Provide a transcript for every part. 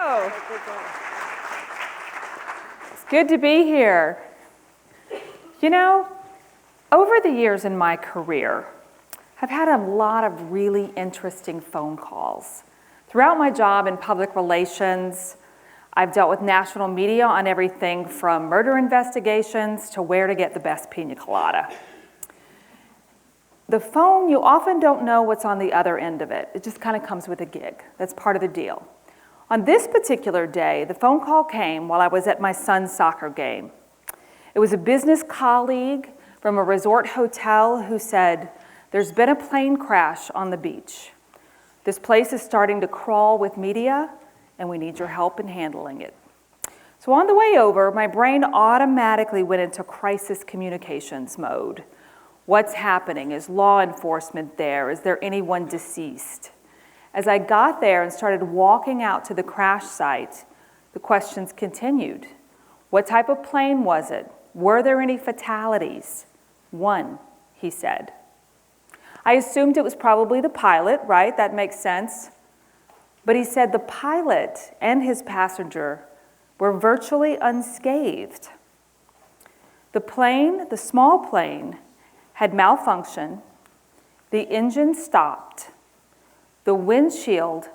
Oh, it's good to be here. You know, over the years in my career, I've had a lot of really interesting phone calls. Throughout my job in public relations, I've dealt with national media on everything from murder investigations to where to get the best pina colada. The phone, you often don't know what's on the other end of it. It just kind of comes with a gig. That's part of the deal. On this particular day, the phone call came while I was at my son's soccer game. It was a business colleague from a resort hotel who said, "There's been a plane crash on the beach. This place is starting to crawl with media, and we need your help in handling it." So on the way over, my brain automatically went into crisis communications mode. What's happening? Is law enforcement there? Is there anyone deceased? As I got there and started walking out to the crash site, the questions continued. What type of plane was it? Were there any fatalities? One, he said. I assumed it was probably the pilot, right? That makes sense. But he said the pilot and his passenger were virtually unscathed. The plane, the small plane, had malfunctioned. The engine stopped. The windshield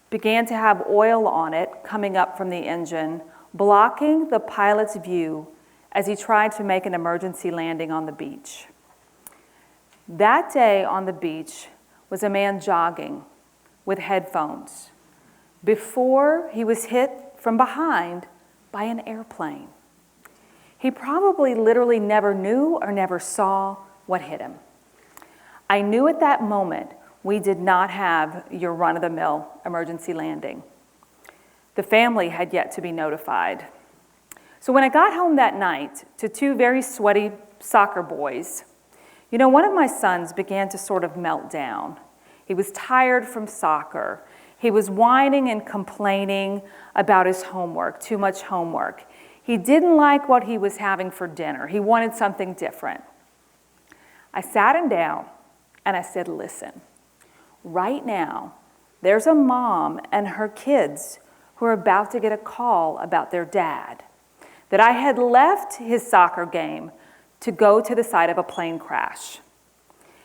began to have oil on it coming up from the engine, blocking the pilot's view as he tried to make an emergency landing on the beach. That day on the beach was a man jogging with headphones before he was hit from behind by an airplane. He probably literally never knew or never saw what hit him. I knew at that moment we did not have your run-of-the-mill emergency landing. The family had yet to be notified. So when I got home that night to two very sweaty soccer boys, you know, one of my sons began to sort of melt down. He was tired from soccer. He was whining and complaining about his homework, too much homework. He didn't like what he was having for dinner. He wanted something different. I sat him down and I said, "Listen, right now, there's a mom and her kids who are about to get a call about their dad, that I had left his soccer game to go to the site of a plane crash."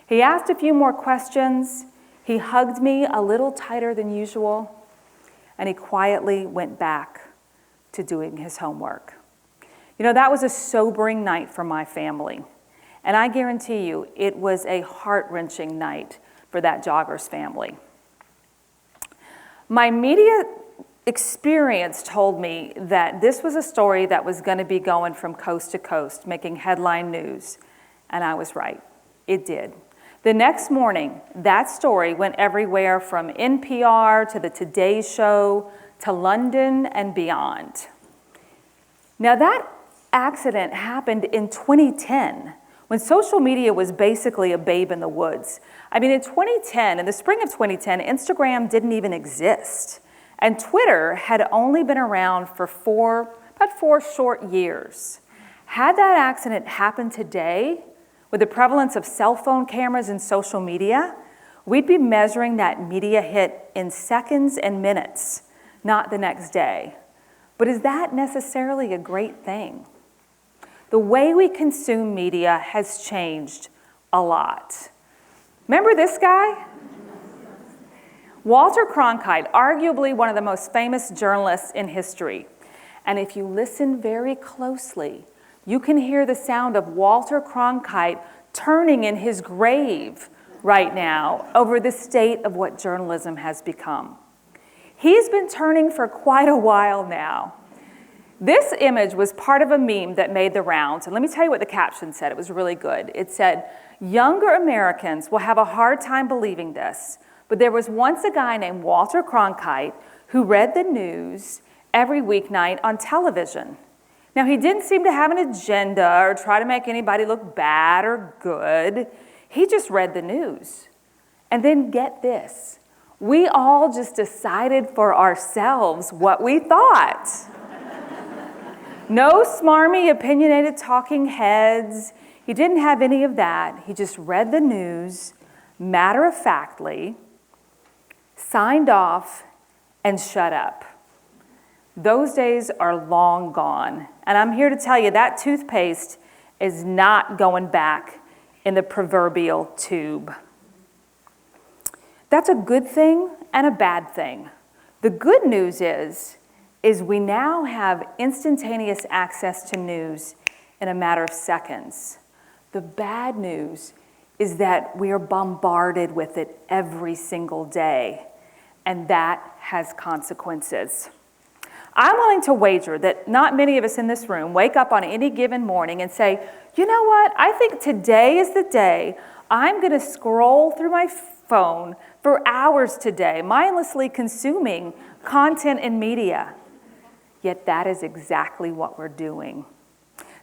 He asked a few more questions. He hugged me a little tighter than usual, and he quietly went back to doing his homework. You know, that was a sobering night for my family, and I guarantee you it was a heart-wrenching night for that jogger's family. My media experience told me that this was a story that was going to be going from coast to coast, making headline news, and I was right. It did. The next morning, that story went everywhere from NPR to the Today Show to London and beyond. Now that accident happened in 2010, when social media was basically a babe in the woods. I mean, in 2010, in the spring of 2010, Instagram didn't even exist. And Twitter had only been around for about four short years. Had that accident happened today, with the prevalence of cell phone cameras and social media, we'd be measuring that media hit in seconds and minutes, not the next day. But is that necessarily a great thing? The way we consume media has changed a lot. Remember this guy? Walter Cronkite, arguably one of the most famous journalists in history. And if you listen very closely, you can hear the sound of Walter Cronkite turning in his grave right now over the state of what journalism has become. He's been turning for quite a while now. This image was part of a meme that made the rounds, and let me tell you what the caption said. It was really good. It said, "Younger Americans will have a hard time believing this, but there was once a guy named Walter Cronkite who read the news every weeknight on television. Now, he didn't seem to have an agenda or try to make anybody look bad or good. He just read the news. And then get this, we all just decided for ourselves what we thought. No smarmy, opinionated talking heads. He didn't have any of that. He just read the news matter-of-factly, signed off, and shut up. Those days are long gone. And I'm here to tell you that toothpaste is not going back in the proverbial tube. That's a good thing and a bad thing. The good news is we now have instantaneous access to news in a matter of seconds. The bad news is that we are bombarded with it every single day, and that has consequences. I'm willing to wager that not many of us in this room wake up on any given morning and say, you know what, I think today is the day I'm going to scroll through my phone for hours today, mindlessly consuming content and media. Yet that is exactly what we're doing.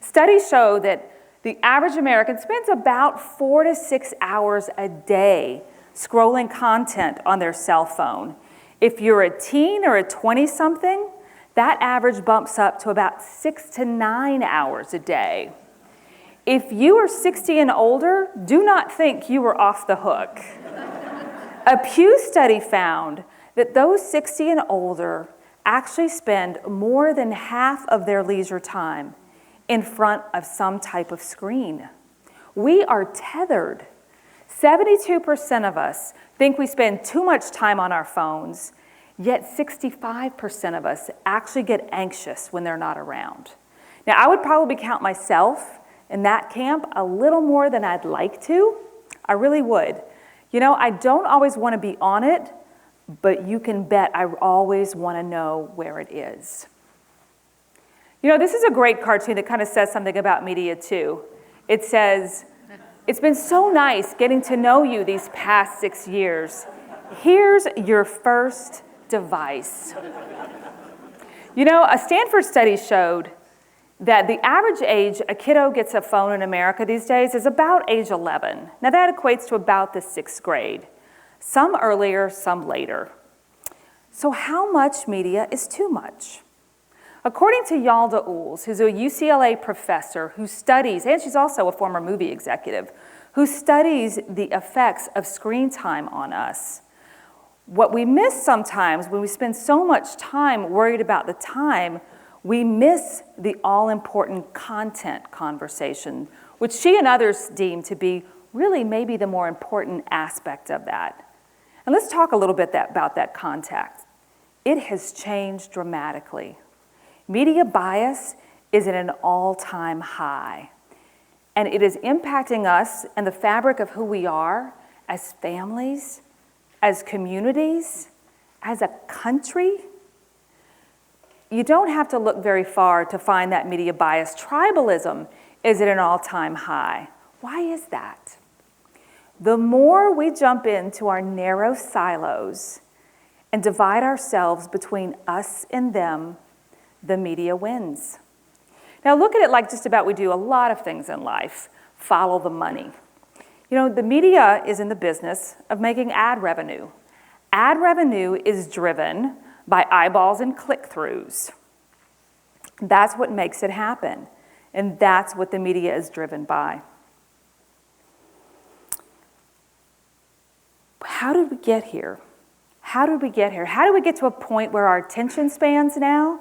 Studies show that the average American spends about 4 to 6 hours a day scrolling content on their cell phone. If you're a teen or a 20-something, that average bumps up to about 6 to 9 hours a day. If you are 60 and older, do not think you are off the hook. A Pew study found that those 60 and older actually spend more than half of their leisure time in front of some type of screen. We are tethered. 72% of us think we spend too much time on our phones, yet 65% of us actually get anxious when they're not around. Now, I would probably count myself in that camp a little more than I'd like to. I really would. You know, I don't always want to be on it, but you can bet I always want to know where it is. You know, this is a great cartoon that kind of says something about media too. It says, it's been so nice getting to know you these past 6 years. Here's your first device. You know, a Stanford study showed that the average age a kiddo gets a phone in America these days is about age 11. Now that equates to about the 6th grade. Some earlier, some later. So how much media is too much? According to Yalda Oels, who's a UCLA professor who studies, and she's also a former movie executive, who studies the effects of screen time on us. What we miss sometimes when we spend so much time worried about the time, we miss the all-important content conversation, which she and others deem to be really maybe the more important aspect of that. And let's talk a little bit about that context. It has changed dramatically. Media bias is at an all-time high, and it is impacting us and the fabric of who we are as families, as communities, as a country. You don't have to look very far to find that media bias. Tribalism is at an all-time high. Why is that? The more we jump into our narrow silos and divide ourselves between us and them, the media wins. Now look at it like just about we do a lot of things in life. Follow the money. You know, the media is in the business of making ad revenue. Ad revenue is driven by eyeballs and click-throughs. That's what makes it happen, and that's what the media is driven by. How did we get here? How did we get here? How did we get to a point where our attention spans now?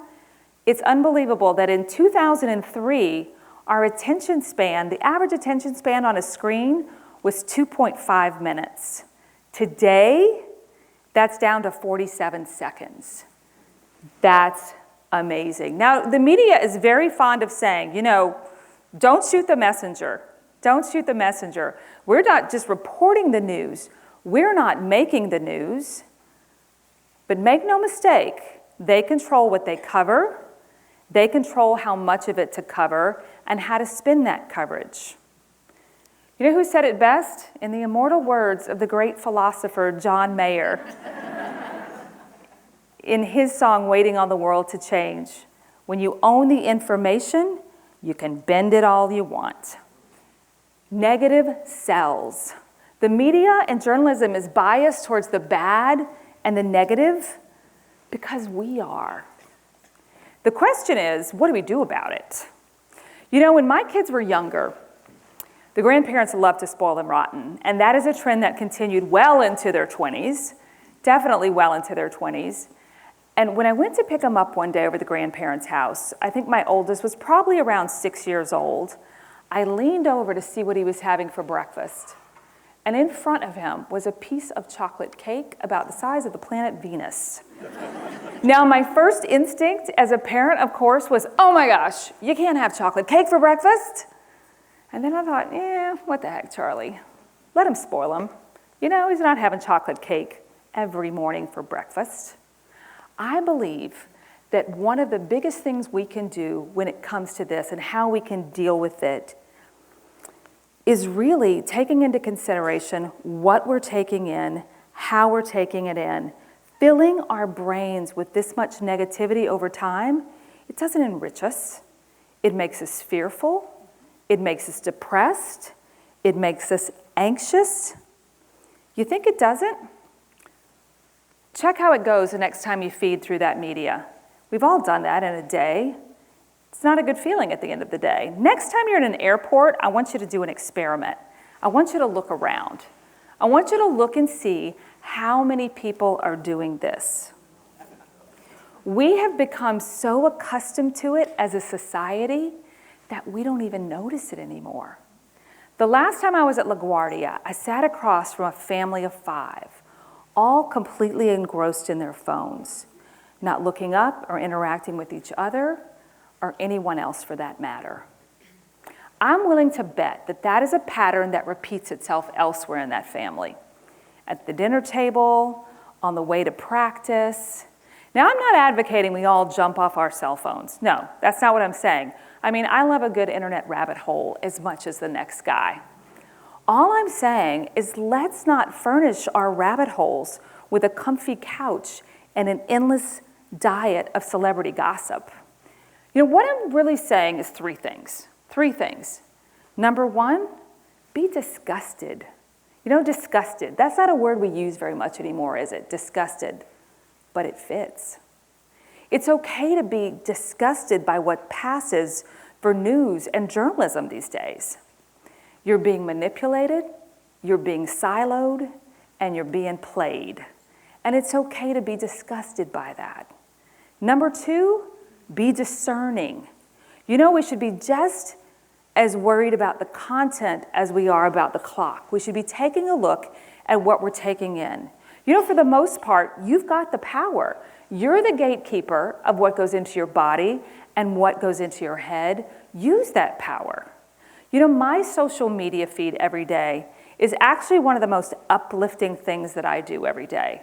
It's unbelievable that in 2003, our attention span, the average attention span on a screen was 2.5 minutes. Today, that's down to 47 seconds. That's amazing. Now, the media is very fond of saying, you know, don't shoot the messenger. Don't shoot the messenger. We're not just reporting the news. We're not making the news. But make no mistake, they control what they cover. They control how much of it to cover and how to spin that coverage. You know who said it best? In the immortal words of the great philosopher John Mayer, in his song, Waiting on the World to Change, when you own the information, you can bend it all you want. Negative sells. The media and journalism is biased towards the bad and the negative because we are. The question is, what do we do about it? You know, when my kids were younger, the grandparents loved to spoil them rotten, and that is a trend that continued well into their 20s, definitely well into their 20s. And when I went to pick him up one day over the grandparents' house, I think my oldest was probably around 6 years old, I leaned over to see what he was having for breakfast. And in front of him was a piece of chocolate cake about the size of the planet Venus. Now, my first instinct as a parent, of course, was, oh my gosh, you can't have chocolate cake for breakfast. And then I thought, what the heck, Charlie? Let him spoil him. You know, he's not having chocolate cake every morning for breakfast. I believe that one of the biggest things we can do when it comes to this and how we can deal with it is really taking into consideration what we're taking in, how we're taking it in. Filling our brains with this much negativity over time, it doesn't enrich us. It makes us fearful. It makes us depressed. It makes us anxious. You think it doesn't? Check how it goes the next time you feed through that media. We've all done that in a day. It's not a good feeling at the end of the day. Next time you're in an airport, I want you to do an experiment. I want you to look around. I want you to look and see how many people are doing this. We have become so accustomed to it as a society that we don't even notice it anymore. The last time I was at LaGuardia, I sat across from a family of 5, all completely engrossed in their phones, not looking up or interacting with each other or anyone else for that matter. I'm willing to bet that that is a pattern that repeats itself elsewhere in that family. At the dinner table, on the way to practice. Now, I'm not advocating we all jump off our cell phones. No, that's not what I'm saying. I mean, I love a good internet rabbit hole as much as the next guy. All I'm saying is let's not furnish our rabbit holes with a comfy couch and an endless diet of celebrity gossip. You know, what I'm really saying is 3 things. 3 things. Number 1, be disgusted. You know, disgusted. That's not a word we use very much anymore, is it? Disgusted. But it fits. It's okay to be disgusted by what passes for news and journalism these days. You're being manipulated, you're being siloed, and you're being played. And it's okay to be disgusted by that. Number 2, be discerning. You know, we should be just as worried about the content as we are about the clock. We should be taking a look at what we're taking in. You know, for the most part, you've got the power. You're the gatekeeper of what goes into your body and what goes into your head. Use that power. You know, my social media feed every day is actually one of the most uplifting things that I do every day.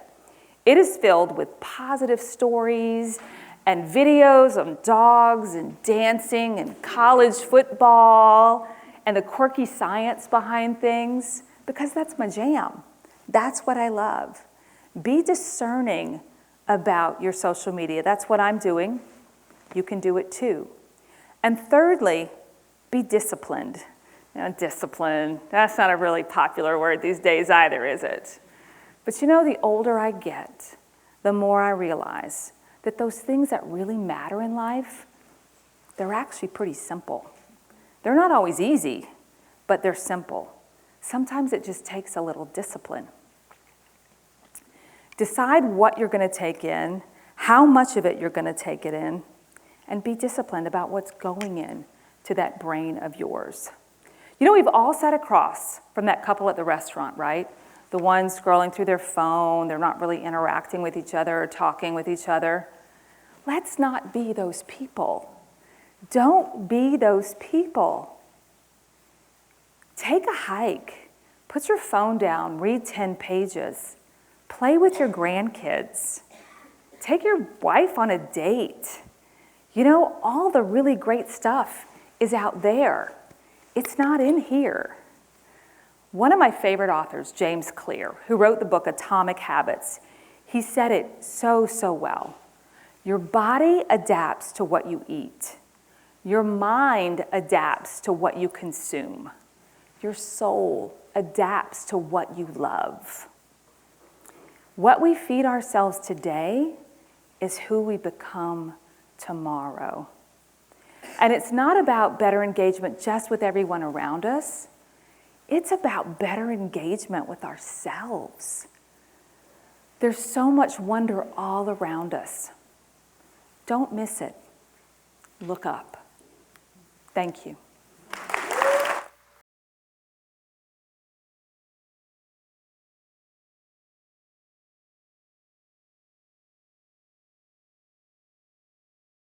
It is filled with positive stories and videos of dogs and dancing and college football and the quirky science behind things, because that's my jam. That's what I love. Be discerning about your social media. That's what I'm doing. You can do it too. And thirdly, be disciplined. You know, discipline, that's not a really popular word these days either, is it? But you know, the older I get, the more I realize that those things that really matter in life, they're actually pretty simple. They're not always easy, but they're simple. Sometimes it just takes a little discipline. Decide what you're going to take in, how much of it you're going to take it in, and be disciplined about what's going in to that brain of yours. You know, we've all sat across from that couple at the restaurant, right? The one scrolling through their phone, they're not really interacting with each other or talking with each other. Let's not be those people. Don't be those people. Take a hike. Put your phone down, read 10 pages. Play with your grandkids. Take your wife on a date. You know, all the really great stuff is out there. It's not in here. One of my favorite authors, James Clear, who wrote the book Atomic Habits, he said it so well. Your body adapts to what you eat. Your mind adapts to what you consume. Your soul adapts to what you love. What we feed ourselves today is who we become tomorrow. And it's not about better engagement just with everyone around us. It's about better engagement with ourselves. There's so much wonder all around us. Don't miss it. Look up. Thank you.